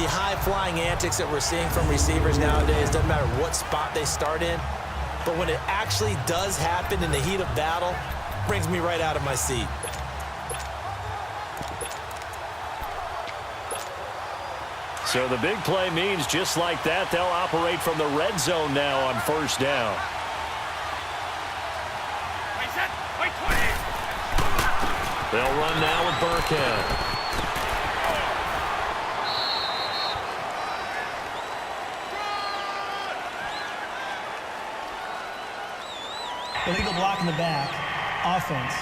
The high-flying antics that we're seeing from receivers nowadays, doesn't matter what spot they start in, but when it actually does happen in the heat of battle, brings me right out of my seat. So the big play means just like that, they'll operate from the red zone now on first down. They'll run now with Burkhead. Illegal block in the back. Offense.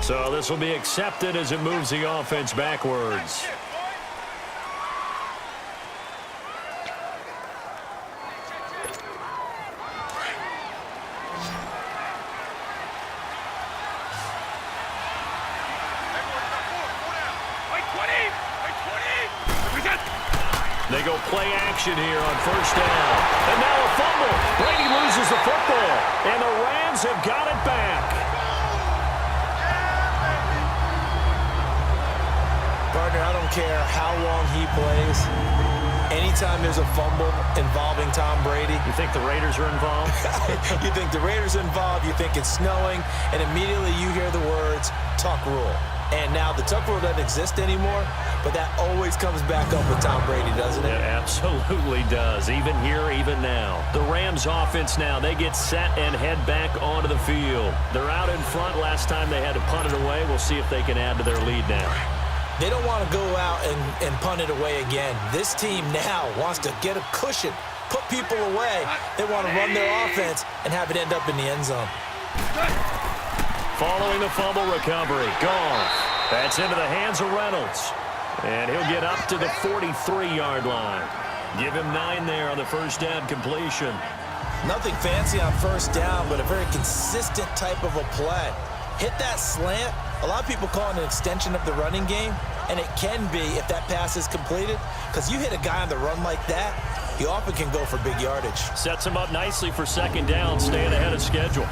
So this will be accepted as it moves the offense backwards. They go play action here on first down. And now a fumble. Brady loses the football. And the Rams have got it back. Partner, I don't care how long he plays. Anytime there's a fumble involving Tom Brady. You think the Raiders are involved? You think the Raiders are involved, you think it's snowing, and immediately you hear the words, tuck rule. And now the tuck rule doesn't exist anymore, but that always comes back up with Tom Brady, doesn't it? It absolutely does, even here, even now. The Rams offense now, they get set and head back onto the field. They're out in front. Last time they had to punt it away. We'll see if they can add to their lead now. They don't want to go out and punt it away again. This team now wants to get a cushion, put people away. They want to run their offense and have it end up in the end zone. Following the fumble recovery, Goff. That's into the hands of Reynolds. And he'll get up to the 43-yard line. Give him 9 there on the first down completion. Nothing fancy on first down, but a very consistent type of a play. Hit that slant. A lot of people call it an extension of the running game, and it can be if that pass is completed, because you hit a guy on the run like that, he often can go for big yardage. Sets him up nicely for second down, staying ahead of schedule.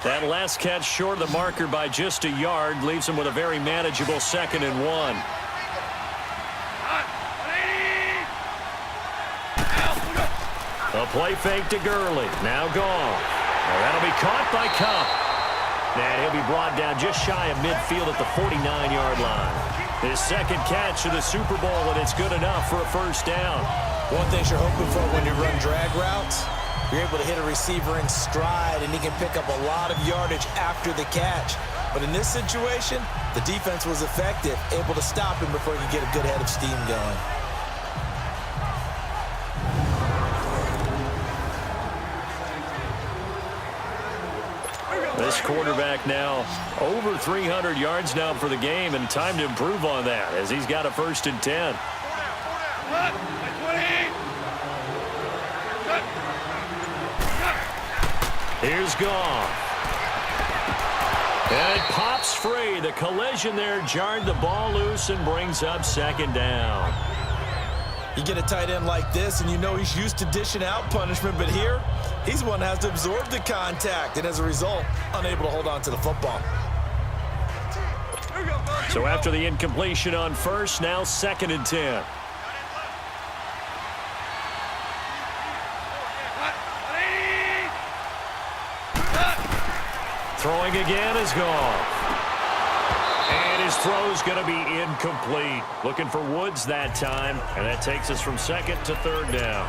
That last catch short of the marker by just a yard leaves him with a very manageable 2nd and 1. A play fake to Gurley. Now gone. Well, that'll be caught by Cup. And he'll be brought down just shy of midfield at the 49-yard line. His second catch of the Super Bowl, and it's good enough for a first down. One thing you're hoping for when you run drag routes, you're able to hit a receiver in stride, and he can pick up a lot of yardage after the catch. But in this situation, the defense was effective, able to stop him before he could get a good head of steam going. This quarterback now over 300 yards now for the game, and time to improve on that as he's got a 1st and 10. Here's Goff. And it pops free. The collision there jarred the ball loose and brings up 2nd down. You get a tight end like this, and you know he's used to dishing out punishment, but here, he's the one that has to absorb the contact, and as a result, unable to hold on to the football. So after the incompletion on first, now 2nd and 10. Throwing again is Goff. And his throw's going to be incomplete. Looking for Woods that time, and that takes us from 2nd to 3rd down.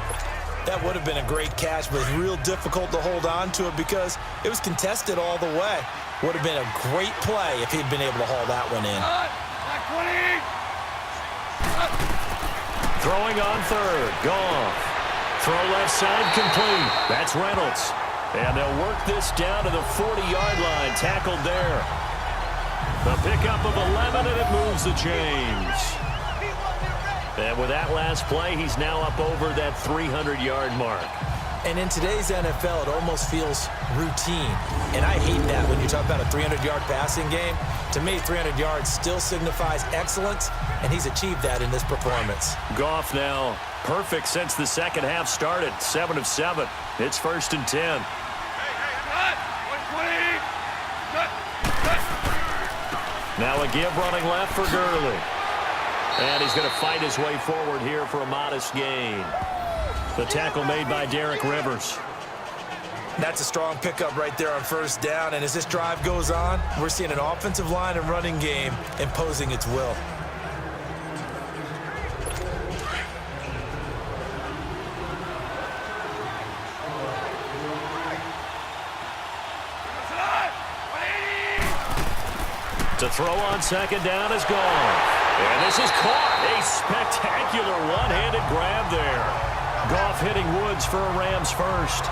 That would have been a great catch, but it's real difficult to hold on to it because it was contested all the way. Would have been a great play if he'd been able to haul that one in. Throwing on 3rd, Goff. Throw left side complete. That's Reynolds. And they'll work this down to the 40-yard line. Tackled there. The pickup of 11, and it moves the chains. And with that last play, he's now up over that 300-yard mark. And in today's NFL, it almost feels routine. And I hate that when you talk about a 300-yard passing game. To me, 300 yards still signifies excellence, and he's achieved that in this performance. Goff now perfect since the second half started. 7 of 7. It's 1st and 10. Now a give running left for Gurley. And he's going to fight his way forward here for a modest gain. The tackle made by Derek Rivers. That's a strong pickup right there on 1st down. And as this drive goes on, we're seeing an offensive line and running game imposing its will. To throw on 2nd down is gone. And this is caught. A spectacular one-handed grab there. Goff hitting Woods for a Rams first.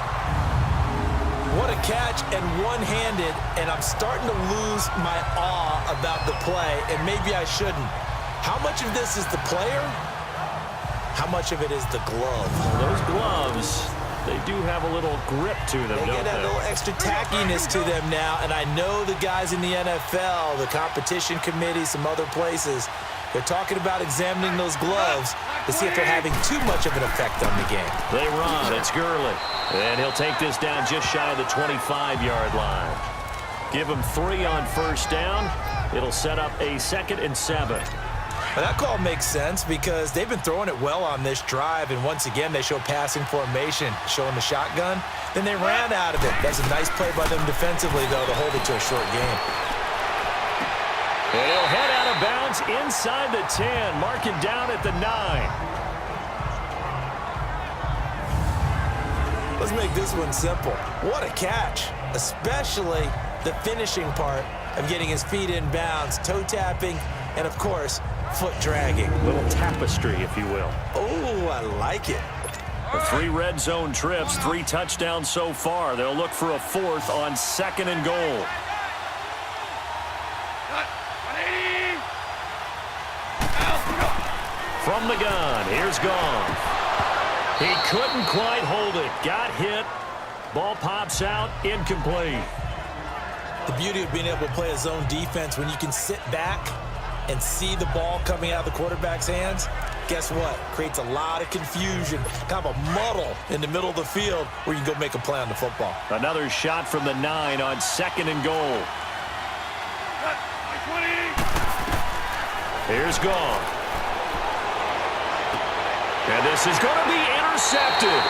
What a catch, and one-handed, and I'm starting to lose my awe about the play, and maybe I shouldn't. How much of this is the player? How much of it is the glove? Well, those gloves, they do have a little grip to them, They don't get that little extra tackiness to them now, and I know the guys in the NFL, the competition committee, some other places, they're talking about examining those gloves to see if they're having too much of an effect on the game. They run. It's Gurley. And he'll take this down just shy of the 25-yard line. Give him 3 on 1st down. It'll set up a 2nd and 7. Well, that call makes sense because they've been throwing it well on this drive, and once again, they show passing formation, showing the shotgun. Then they ran out of it. That's a nice play by them defensively, though, to hold it to a short game. And he'll head out of bounds inside the 10, marking down at the 9. Let's make this one simple. What a catch, especially the finishing part of getting his feet in bounds, toe tapping, and, of course, foot dragging. Little tapestry, if you will. Oh, I like it. The 3 red zone trips, 3 touchdowns so far. They'll look for a 4th on 2nd and goal. From the gun, here's Goff. He couldn't quite hold it. Got hit. Ball pops out. Incomplete. The beauty of being able to play a zone defense when you can sit back and see the ball coming out of the quarterback's hands, guess what? Creates a lot of confusion, kind of a muddle in the middle of the field where you can go make a play on the football. Another shot from the 9 on 2nd and goal. Here's Goff. And this is going to be intercepted.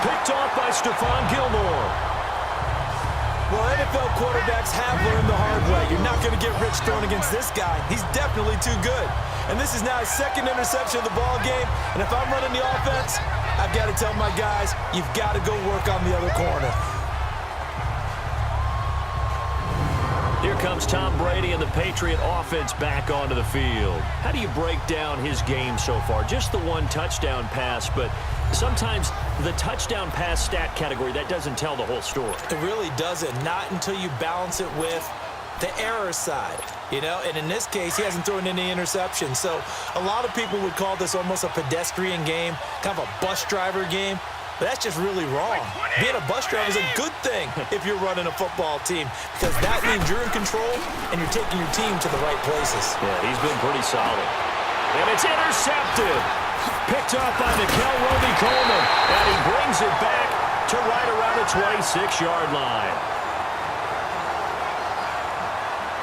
Picked off by Stephon Gilmore. Well, NFL quarterbacks have learned the hard way. You're not going to get rich throwing against this guy. He's definitely too good. And this is now his 2nd interception of the ball game. And if I'm running the offense, I've got to tell my guys, you've got to go work on the other corner. Here comes Tom Brady and the Patriot offense back onto the field. How do you break down his game so far? Just the 1 touchdown pass, but sometimes the touchdown pass stat category, that doesn't tell the whole story. It really doesn't. Not until you balance it with the error side, you know, and in this case, he hasn't thrown any interceptions. So a lot of people would call this almost a pedestrian game, kind of a bus driver game. But that's just really wrong. Being a bus driver is a good thing if you're running a football team because that means you're in control and you're taking your team to the right places. Yeah, he's been pretty solid. And it's intercepted. Picked off by Nikel Roby-Coleman. And he brings it back to right around the 26-yard line.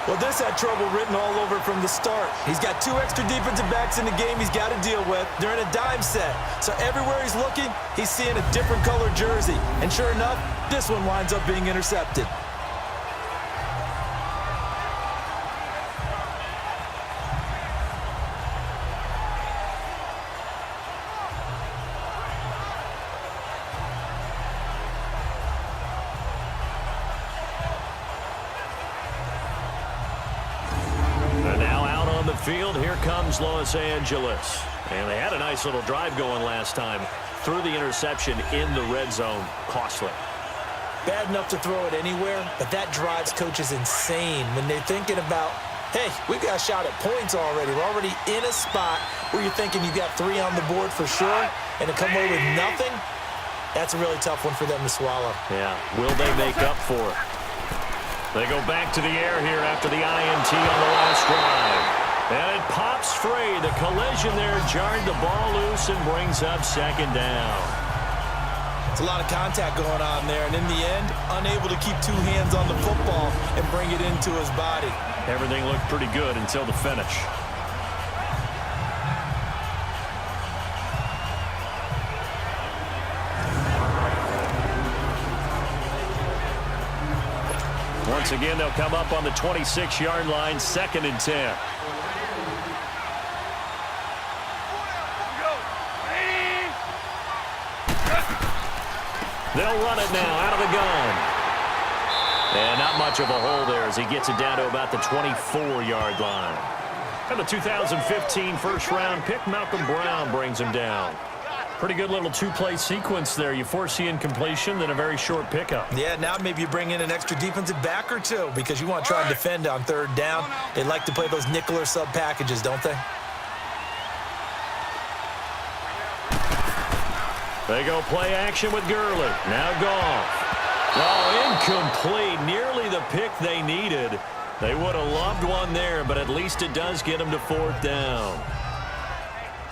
Well, this had trouble written all over from the start. He's got 2 extra defensive backs in the game he's got to deal with. They're in a dime set. So everywhere he's looking, he's seeing a different color jersey. And sure enough, this one winds up being intercepted. Field, here comes Los Angeles. And they had a nice little drive going last time. Threw the interception in the red zone. Costly. Bad enough to throw it anywhere, but that drives coaches insane when they're thinking about, hey, we've got a shot at points already. We're already in a spot where you're thinking you got 3 on the board for sure, and to come away with nothing, That's a really tough one for them to swallow. Yeah, will they make up for it? They go back to the air here after the INT on the last drive. And it pops free. The collision there jarred the ball loose and brings up second down. It's a lot of contact going on there, and in the end, unable to keep two hands on the football and bring it into his body. Everything looked pretty good until the finish. Once again, they'll come up on the 26-yard line, 2nd and 10. They'll run it now out of the gun. And not much of a hole there as he gets it down to about the 24-yard line. And the 2015 first-round pick, Malcolm Brown, brings him down. Pretty good little two-play sequence there. You force the incompletion, then a very short pickup. Yeah, now maybe you bring in an extra defensive back or two because you want to try and defend on 3rd down. They like to play those nickel or sub packages, don't they? They go play action with Gurley. Now Goff. Oh, incomplete. Nearly the pick they needed. They would have loved one there, but at least it does get them to 4th down.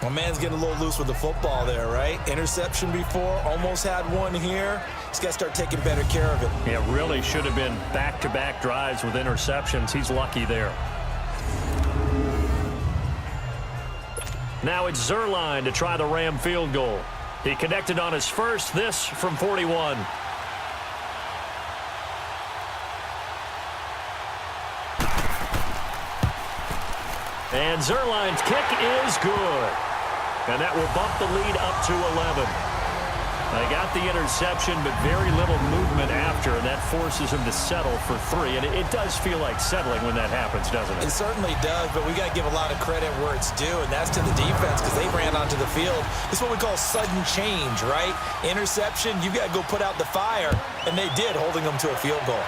Well, man's getting a little loose with the football there, right? Interception before, almost had one here. He's got to start taking better care of it. Yeah, really should have been back-to-back drives with interceptions. He's lucky there. Now it's Zerline to try the Ram field goal. He connected on his first, this from 41. And Zerline's kick is good. And that will bump the lead up to 11. They got the interception, but very little movement after, and that forces him to settle for 3. And it does feel like settling when that happens, doesn't it? It certainly does, but we got to give a lot of credit where it's due, and that's to the defense because they ran onto the field. This is what we call sudden change, right? Interception, you got to go put out the fire, and they did, holding them to a field goal.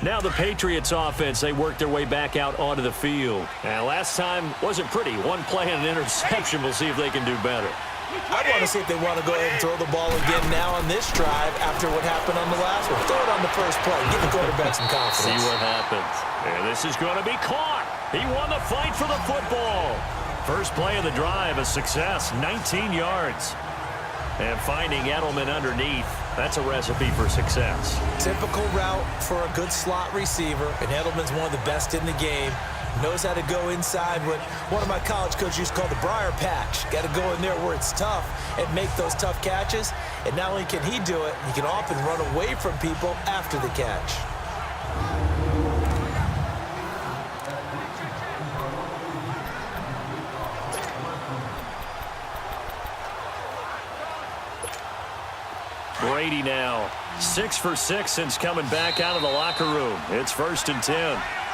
Now the Patriots offense, they worked their way back out onto the field. And last time wasn't pretty. One play and an interception. We'll see if they can do better. I want to see if they want to go ahead and throw the ball again now on this drive after what happened on the last one. Throw it on the first play. Give the quarterback some confidence. See what happens. And this is going to be caught. He won the fight for the football. First play of the drive, a success, 19 yards. And finding Edelman underneath, that's a recipe for success. Typical route for a good slot receiver, and Edelman's one of the best in the game. Knows how to go inside what one of my college coaches used to call the briar patch. Got to go in there where it's tough and make those tough catches. And not only can he do it, he can often run away from people after the catch. Brady now 6 for 6 since coming back out of the locker room. It's 1st and 10.